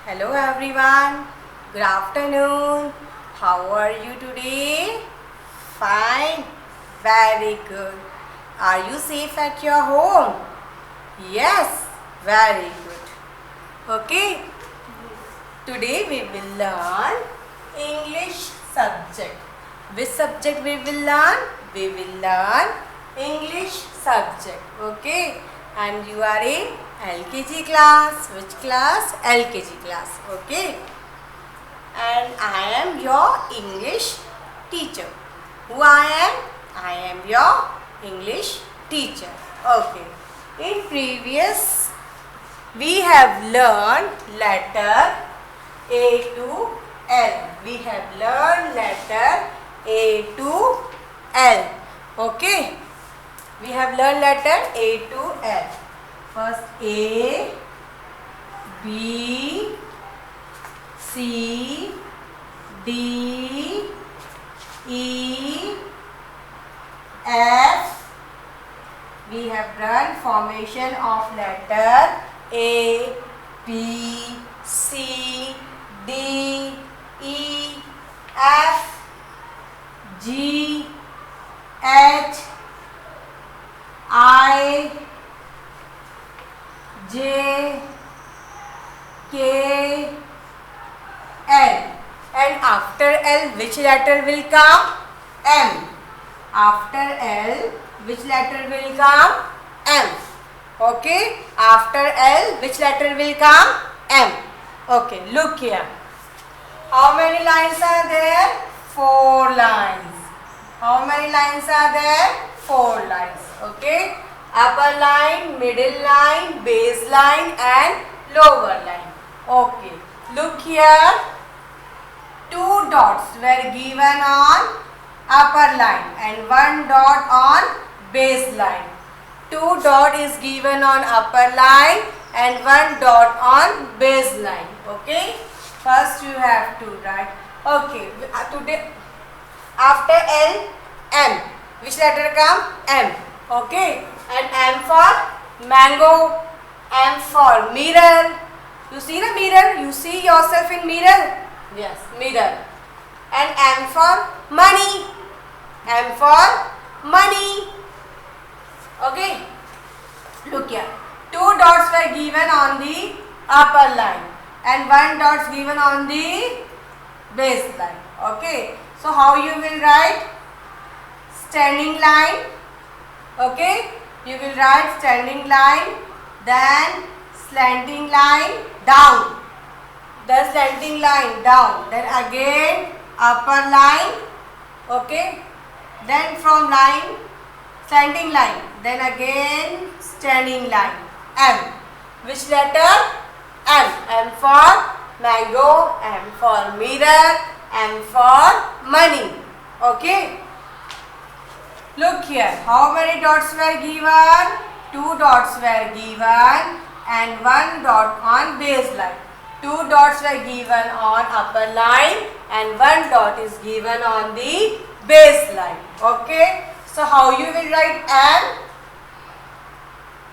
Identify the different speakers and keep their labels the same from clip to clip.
Speaker 1: Hello everyone. Good afternoon. How are you today? Fine. Very good. Are you safe at your home? Yes. Very good. Okay. Today we will learn English subject. Which subject we will learn? We will learn English subject. Okay. And you are in LKG class. Which class? LKG class. Okay. And I am your English teacher. Who I am? I am your English teacher. Okay. In previous we have learned letter A to L. We have learned letter A to L. Okay. We have learned letter A to L. First A, B, C, D, E, F. We have done formation of letter A, B, C, D, E, F, G, H, I, J, K, L. And after L, which letter will come? M. After L, which letter will come? M. Okay. After L, which letter will come? M. Okay. Look here. How many lines are there? 4 lines. How many lines are there? 4 lines. Okay. Upper line, middle line, base line and lower line. Okay. Look here. 2 dots were given on upper line and 1 dot on base line. 2 dot is given on upper line and 1 dot on base line. Okay. First you have to write. Okay. Today after L, M. Which letter come? M. Okay. And M for mango. M for mirror. You see the mirror? You see yourself in mirror? Yes, mirror. And M for money. M for money. Okay. Look here. 2 dots were given on the upper line and 1 dot given on the base line. Okay. So how you will write? Standing line. Okay. You will write standing line, then slanting line down, then slanting line down, then again upper line. Okay. Then from line slanting line, then again standing line. M. Which letter? M. M for mango, M for mirror, M for money. Okay. Look here. How many dots were given? 2 dots were given and 1 dot on base line. 2 dots were given on upper line and 1 dot is given on the base line. Okay. So how you will write M?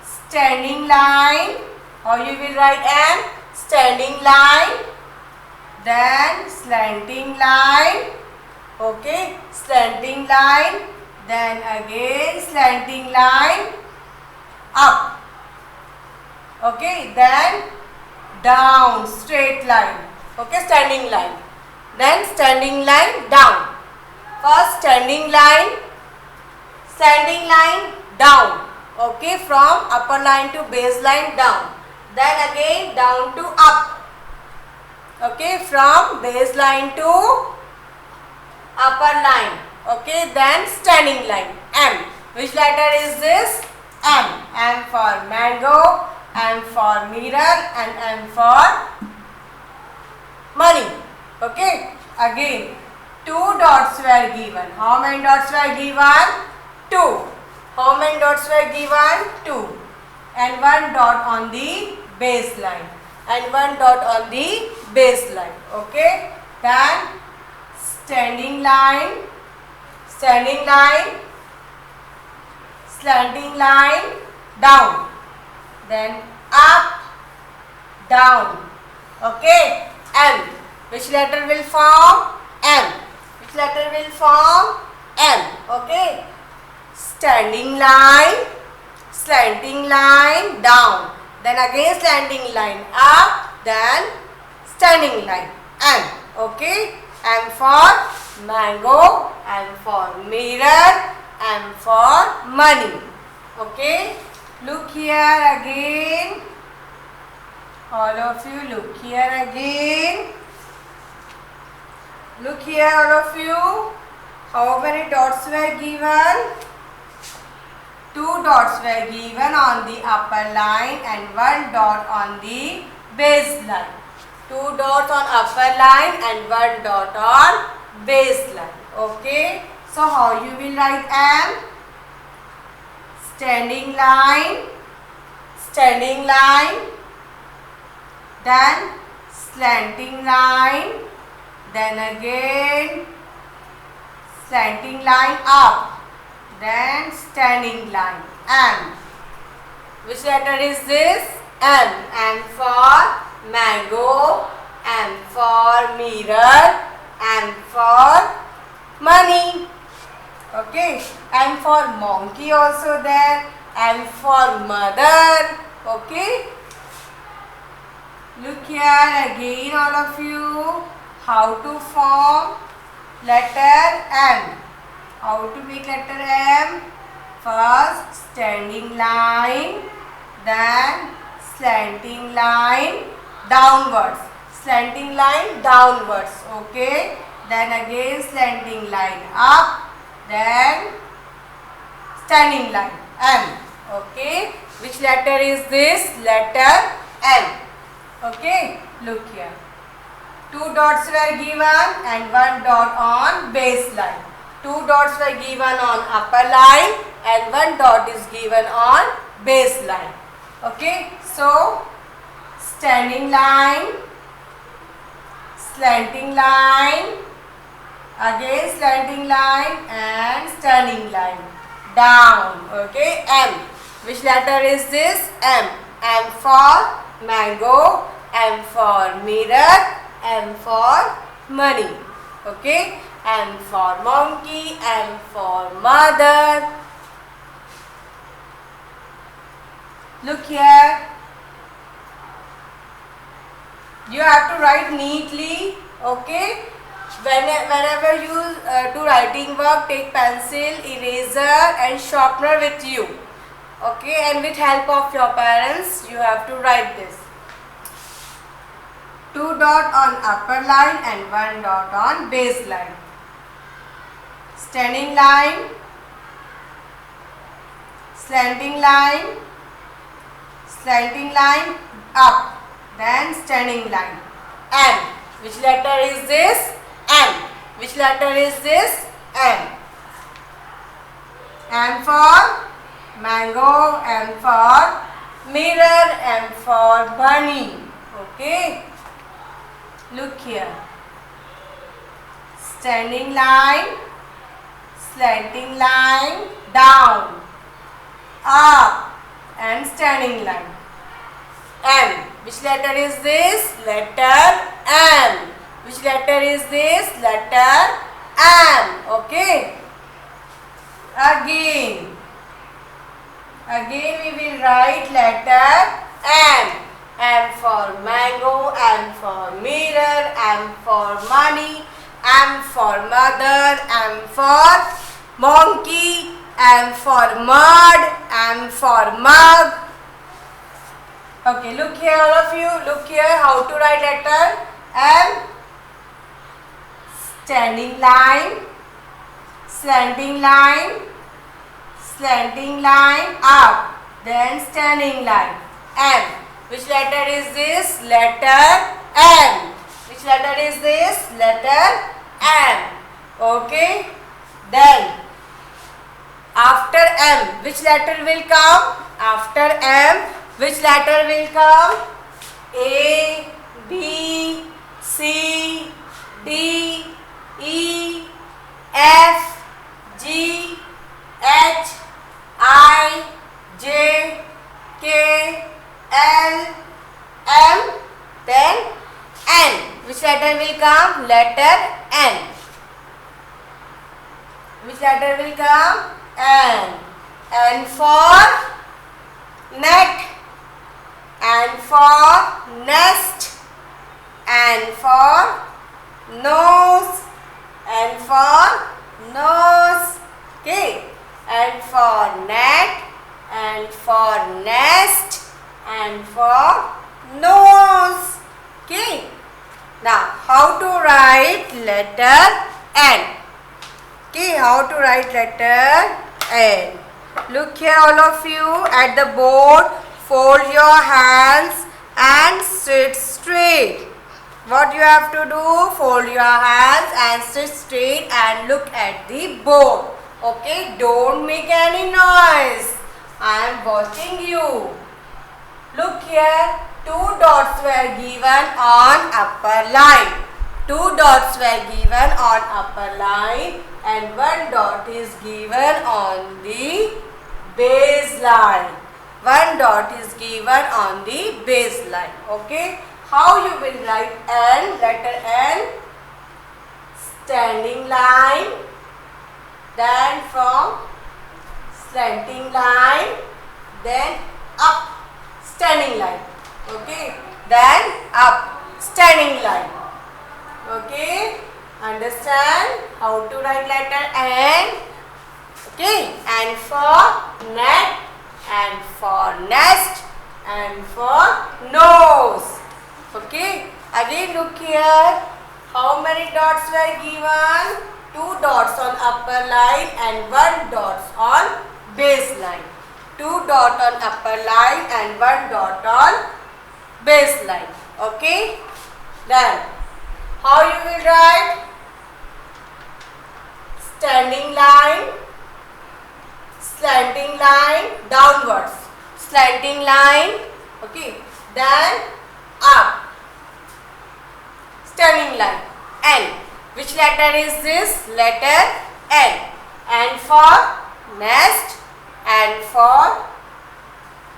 Speaker 1: Standing line. How you will write M? Standing line. Then slanting line. Okay. Slanting line. Then again slanting line up. Okay. Then down, straight line. Okay. Standing line. Then standing line down. First standing line down. Okay. From upper line to base line down. Then again down to up. Okay. From base line to upper line. Okay. Then standing line. M. Which letter is this? M. M for mango, M for mirror and M for money. Okay. Again 2 dots were given. How many dots were given? 2. How many dots were given? 2. And 1 dot on the base line. And 1 dot on the base line. Okay. Then standing line, slanting line down, then up, down. Okay, M. Which letter will form? M. Which letter will form? M. Okay. Standing line, slanting line, down. Then again slanting line, up. Then standing line, M. Okay. M for mango, M for mirror, M for money. Okay. Look here again. All of you, look here again. Look here, all of you. How many dots were given? 2 dots were given on the upper line and 1 dot on the base line. 2 dots on upper line and 1 dot on base line. Okay. So how you will write M? Standing line, then slanting line, then again slanting line up, then standing line, M. Which letter is this? M. M for mango, M for mirror, M for money. Okay, M for monkey also there, M for mother. Okay, look here again, all of you, how to form letter M. How to make letter M? First standing line, then slanting line downwards, slanting line downwards. Okay, then again slanting line up, then standing line, M. Okay, which letter is this? Letter M. Okay, look here. 2 dots were given and 1 dot on base line. 2 dots were given on upper line and 1 dot is given on base line. Okay, so standing line, slanting line, again slanting line and standing line down. Okay, M. Which letter is this? M. M for mango, M for mirror, M for money. Okay, M for monkey, M for mother. Look here. You have to write neatly. Okay. Whenever you do writing work, take pencil, eraser and sharpener with you. Okay, and with help of your parents, you have to write this. 2 dot on upper line and 1 dot on base line. Standing line, slanting line up, then standing line. M. Which letter is this? M. Which letter is this? M. M for mango, M for mirror, M for bunny. Okay. Look here. Standing line, slanting line, down, up, and standing line. M. Which letter is this? Letter M. Which letter is this? Letter M. Okay. Again we will write letter M. M for mango, M for mirror, M for money, M for mother, M for monkey, M for mud, M for mug. Okay, look here, all of you. Look here how to write letter M. Standing line, slanting line up, then standing line, M. Which letter is this? Letter M. Which letter is this? Letter M. Okay. Then after M, which letter will come? After M, which letter will come? A, B, C, D, E, F, G, H, I, J, K, L, M, then letter will come? Letter N. Which letter will come? N. N for net. N for nest. N for nose. N for nose. Okay. N for net. N for nest. N for nose. Okay. Now, how to write letter N? Okay, how to write letter N? Look here, all of you, at the board. Fold your hands and sit straight. What you have to do? Fold your hands and sit straight and look at the board. Okay, don't make any noise. I am watching you. Look here, 2 dots were given on upper line. 2 dots were given on upper line and 1 dot is given on the base line. 1 dot is given on the base line. Okay. How you will write N? Letter N. Standing line. Then from slanting line. Then up. Standing line. Okay. Then up. Standing line. Okay. Understand how to write letter N? Okay. And for net. And for nest. And for nose. Okay. Again look here. How many dots were given? 2 dots on upper line and 1 dot on base line. 2 dot on upper line and 1 dot on base line. Okay. Then how you will write? Standing line, slanting line, downwards. Slanting line. Okay. Then up. Standing line. N. Which letter is this? Letter N. N for nest, N for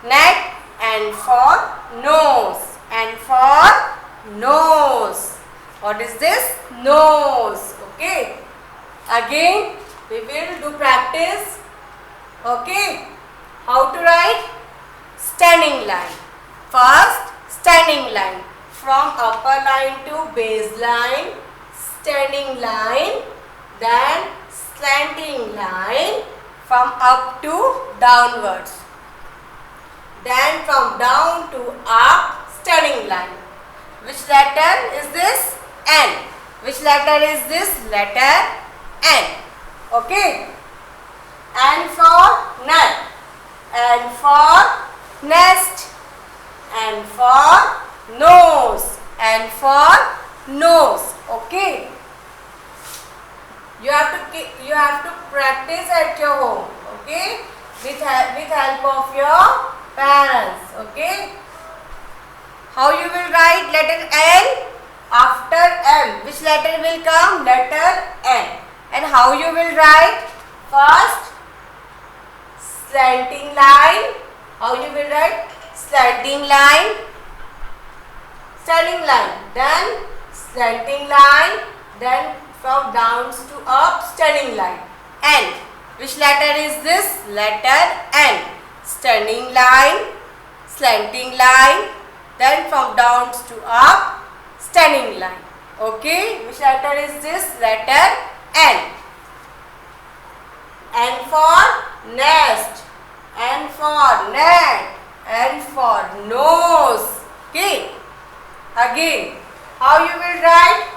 Speaker 1: net, N for nose, N for nose. What is this? Nose. Okay. Again we will do practice. Okay. How to write? Standing line. First, standing line. From upper line to base line. Standing line. Then slanting line. From up to downwards. Then from down to up, standing line. Which letter is this? N. Which letter is this? Letter N. Okay. N for net. N for nest. N for nose. N for nose. Okay. You have to practice at your home. Okay. With help of your parents. Okay. How you will write letter N? After M, which letter will come? Letter N. And how you will write? First, slanting line. How you will write? Slanting line. Standing line. Then slanting line. Then from downs to up, standing line. N. Which letter is this? Letter N. Standing line, slanting line, then from downs to up, standing line. Okay. Which letter is this? Letter N. N for nest, N for net, N for nose. Okay. Again, how you will write?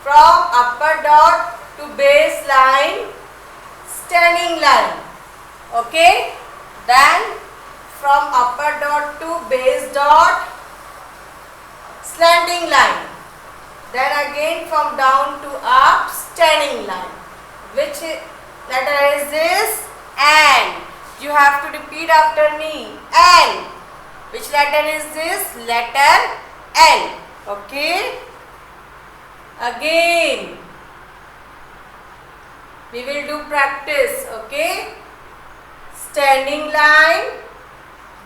Speaker 1: From upper dot to base line, standing line. Okay. Then from upper dot to base dot, slanting line. Then again from down to up, standing line. Which letter is this? N. You have to repeat after me. N. Which letter is this? Letter N. Okay. Again, we will do practice. Okay. Standing line,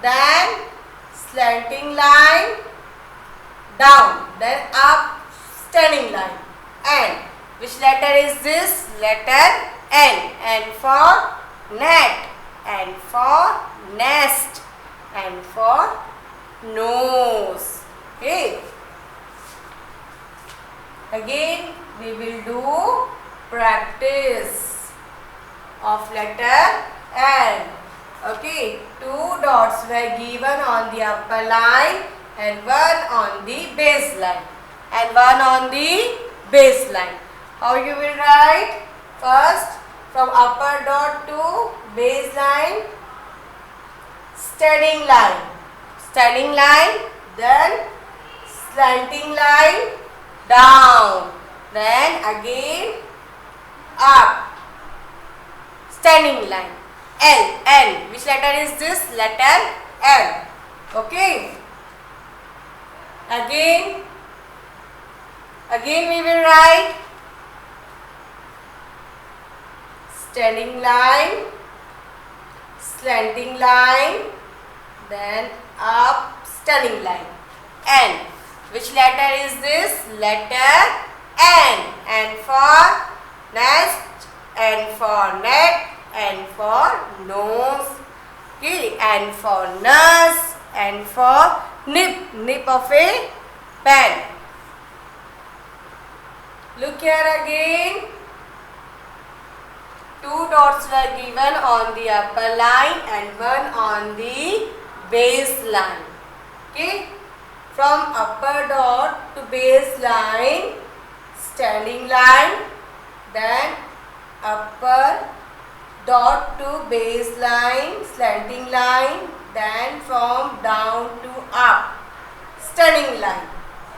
Speaker 1: then slanting line, down, then up, standing line. N. Which letter is this? Letter N. N for net. N for nest. N for nose. Okay. Again we will do practice of letter N. Okay, 2 dots were given on the upper line and 1 on the base line. And 1 on the base line. How you will write? First, from upper dot to base line, standing line. Standing line, then slanting line, down. Then again, up. Standing line. L. N. Which letter is this? Letter L. Okay. Again we will write standing line, slanting line, then up, standing line. N. Which letter is this? Letter N. N for nest, N for net, N for nose, okay, N for nurse, N for nip, nip of a pen. Look here again. 2 dots were given on the upper line and 1 on the base line. Okay. From upper dot to base line, standing line, then upper dot to base line, slanting line, then from down to up, standing line.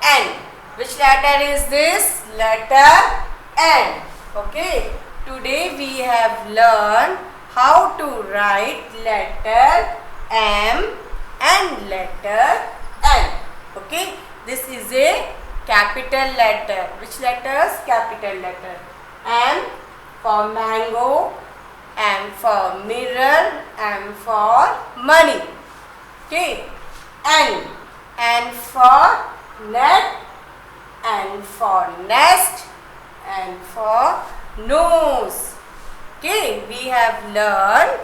Speaker 1: N. Which letter is this? Letter N. Okay. Today we have learned how to write letter M and letter N. Okay. This is a capital letter. Which letters? Capital letter. M for mango, M for mirror, M for money. Okay. N. N for net, N for nest, N for nose. Okay. We have learned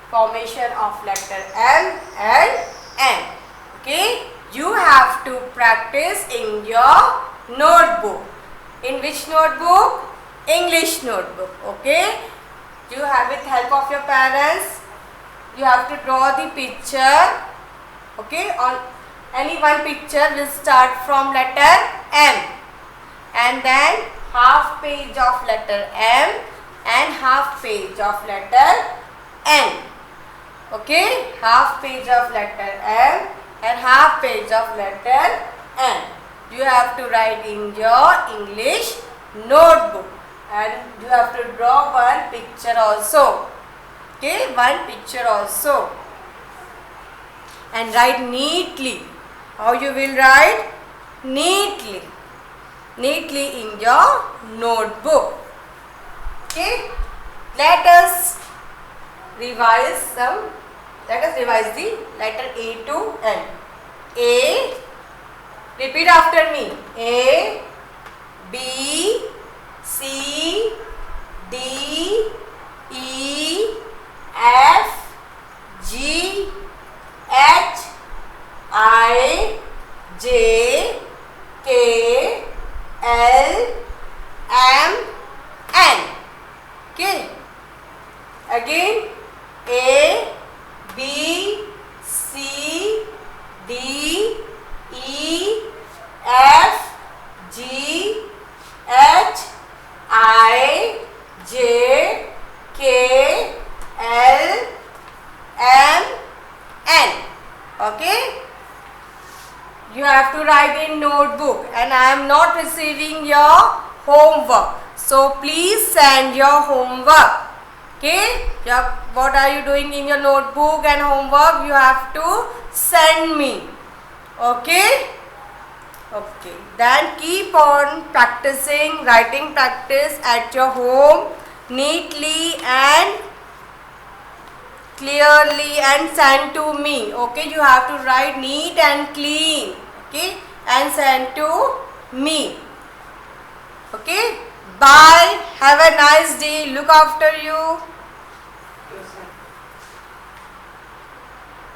Speaker 1: formation of letter M and N. Okay. You have to practice in your notebook. In which notebook? English notebook. Okay. You have with help of your parents. You have to draw the picture. Okay. On any one picture will start from letter M. And then half page of letter M and half page of letter N. Okay. Half page of letter M and half page of letter N. You have to write in your English notebook. And you have to draw one picture also. Okay, one picture also. And write neatly. How you will write? Neatly. Neatly in your notebook. Okay. Let us revise the letter A to N. A. Repeat after me. A, B, C, D, E, F, G, H, I, J, K, L, M, N. Okay. Again. A, B, C, D, E, F, G, H, I, J, K, L, M, N. Okay. You have to write in notebook and I am not receiving your homework. So please send your homework. Okay. What are you doing in your notebook and homework? You have to send me. Okay. Okay. Then keep on practicing writing practice at your home neatly and clearly and send to me. Okay. You have to write neat and clean. Okay. And send to me. Okay, bye. Have a nice day. Look after you.